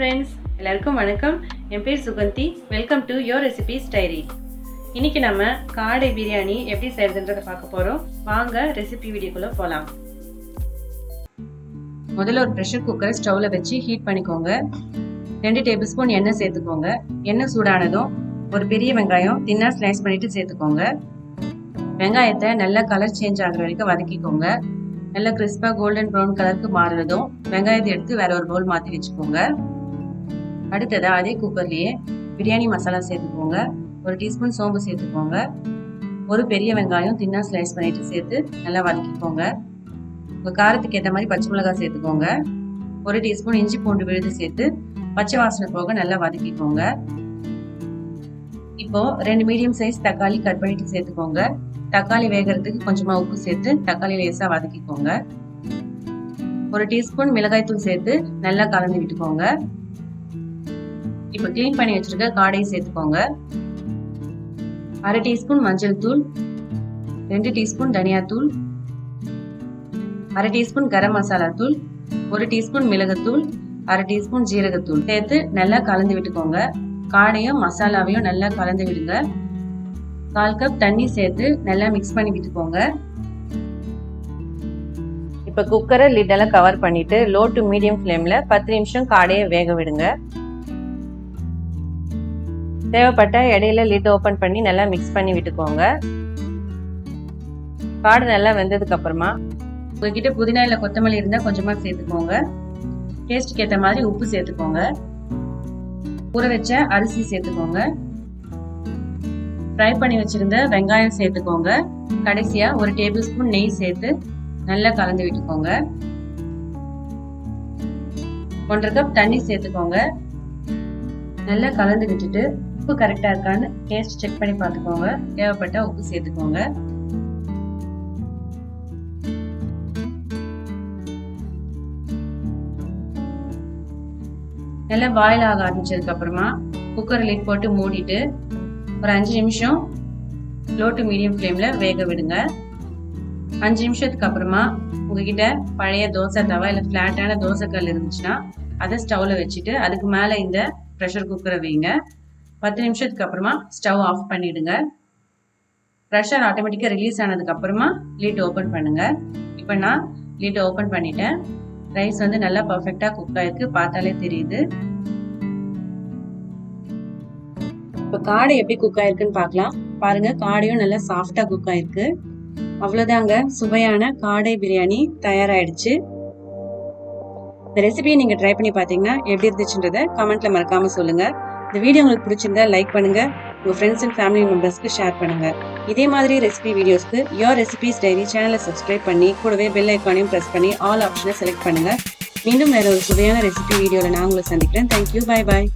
friends, எல்லாருக்கும் வணக்கம். என் பேர் Suganthi. Welcome to your recipes diary. இன்னைக்கு நம்ம காடை பிரியாணி எப்படி செய்யறதுன்றதை பார்க்க போறோம். வாங்க ரெசிபி வீடியோக்குள்ள போலாம். முதல்ல ஒரு பிரஷர் குக்கரை ஸ்டவ்ல வச்சு ஹீட் பண்ணிக்கோங்க. 2 டேபிள் ஸ்பூன் எண்ணெய் சேர்த்துக்கோங்க. எண்ணெய் சூடானதும் ஒரு பெரிய வெங்காயம் தின்னா ஸ்லைஸ் பண்ணிட்டு சேர்த்துக்கோங்க. வெங்காயத்தை நல்லா கலர் சேஞ்ச் ஆகுற வரைக்கும் வதக்கிக்கோங்க. நல்லா கிறிஸ்பா கோல்டன் ப்ரௌன் கலருக்கு மாறுறதும் வெங்காயத்தை எடுத்து வேற ஒரு பவுல் மாற்றி வச்சுக்கோங்க. அடுத்தது அதே குக்கர்லேயே பிரியாணி மசாலா சேர்த்துக்கோங்க. 1 டீஸ்பூன் சோம்பு சேர்த்துக்கோங்க. ஒரு பெரிய வெங்காயம் தின்னா ஸ்லைஸ் பண்ணிட்டு சேர்த்து நல்லா வதக்கிக்கோங்க. உங்கள் காரத்துக்கு ஏற்ற மாதிரி பச்சை மிளகாய் சேர்த்துக்கோங்க. 1 டீஸ்பூன் இஞ்சி பூண்டு விழுது சேர்த்து பச்சை வாசனை போக நல்லா வதக்கிக்கோங்க. இப்போ 2 மீடியம் சைஸ் தக்காளி கட் பண்ணிட்டு சேர்த்துக்கோங்க. தக்காளி வேகிறதுக்கு கொஞ்சமா உப்பு சேர்த்து தக்காளி லேசா வதக்கிக்கோங்க. 1 டீஸ்பூன் மிளகாய் தூள் சேர்த்து நல்லா கலந்து விட்டுக்கோங்க. இப்போ கிளீன் பண்ணி வச்சிருக்க காடை சேர்த்துக்கோங்க. 1/2 டீஸ்பூன் மஞ்சள் தூள், 2 டீஸ்பூன் தனியாத்தூள், 1/2 டீஸ்பூன் கரம் மசாலா தூள், 1 டீஸ்பூன் மிளகுத்தூள், 1/2 டீஸ்பூன் ஜீரகத்தூள் சேர்த்து நல்லா கலந்து விட்டுக்கோங்க. காடையும் மசாலாவையும் நல்லா கலந்து விடுங்க. 1/4 கப் தண்ணி சேர்த்து நல்லா மிக்ஸ் பண்ணி விட்டுக்கோங்க. இப்போ குக்கரை லிட்டெல்லாம் கவர் பண்ணிட்டு லோ டு மீடியம் ஃப்ளேம்ல 10 நிமிஷம் காடையை வேக விடுங்க. தேவைப்பட்ட இடையில லிட் ஓபன் பண்ணி நல்லா மிக்ஸ் பண்ணி விட்டுக்கோங்க. காடை நல்லா வெந்ததுக்கு அப்புறமா உங்ககிட்ட புதினா இல்லை கொத்தமல்லி இருந்தா கொஞ்சமா சேர்த்துக்கோங்க. டேஸ்ட்டுக்கு ஏற்ற மாதிரி உப்பு சேர்த்துக்கோங்க. ஊற வச்ச அரிசி சேர்த்துக்கோங்க. ஃப்ரை பண்ணி வச்சிருந்த வெங்காயம் சேர்த்துக்கோங்க. கடைசியா 1 டேபிள் ஸ்பூன் நெய் சேர்த்து நல்லா கலந்து விட்டுக்கோங்க. 1/2 கப் தண்ணி சேர்த்துக்கோங்க. நல்லா கலந்து விட்டுட்டு உப்பு கரெக்டா இருக்கான்னு டேஸ்ட் செக் பண்ணி பார்த்துக்கோங்க. தேவைப்பட்ட உப்பு சேர்த்துக்கோங்க. நல்லா பாயில் ஆக ஆரம்பிச்சதுக்கு அப்புறமா குக்கர் லிட் போட்டு மூடிட்டு ஒரு 5 நிமிஷம் லோ டு மீடியம் ஃப்ளேம்ல வேக விடுங்க. 5 நிமிஷத்துக்கு அப்புறமா உங்ககிட்ட பழைய தோசை தவா இல்லை ஃப்ளாட்டான தோசைக்கல் இருந்துச்சுன்னா அதை ஸ்டவ்ல வச்சுட்டு அதுக்கு மேலே இந்த ப்ரெஷர் குக்கரை வைங்க. 10 நிமிஷத்துக்கு அப்புறமா ஸ்டவ் ஆஃப் பண்ணிடுங்க. ப்ரெஷர் ஆட்டோமேட்டிக்காக ரிலீஸ் ஆனதுக்கு அப்புறமா லிட் ஓப்பன் பண்ணுங்க. இப்போ நான் லிட் ஓப்பன் பண்ணிட்டேன். ரைஸ் வந்து நல்லா பர்ஃபெக்டா குக் ஆயிருக்கு, பார்த்தாலே தெரியுது. இப்போ காடை எப்படி குக் ஆயிருக்குன்னு பார்க்கலாம். பாருங்க, காடையும் நல்லா சாஃப்டா குக் ஆயிருக்கு. அவ்வளவுதாங்க, சுவையான காடை பிரியாணி தயாராயிடுச்சு. இந்த ரெசிபியை நீங்க ட்ரை பண்ணி பாத்தீங்கன்னா எப்படி இருந்துச்சுன்றத கமெண்ட்ல மறக்காம சொல்லுங்க. இந்த வீடியோ உங்களுக்கு பிடிச்சிருந்தா லைக் பண்ணுங்க. உங்க ஃப்ரெண்ட்ஸ் அண்ட் ஃபேமிலி மெம்பர்ஸ்க்கு ஷேர் பண்ணுங்க. இதே மாதிரி ரெசிபி வீடியோஸ்க்கு யோர் ரெசிபீஸ் டைரி சேனலை சப்ஸ்கிரைப் பண்ணி கூடவே பெல் ஐக்கானையும் பிரஸ் பண்ணி ஆல் ஆப்ஷனை செலக்ட் பண்ணுங்க. மீண்டும் வேற ஒரு சுவையான ரெசிபி வீடியோல நான் உங்களை சந்திக்கிறேன். Thank you, bye bye.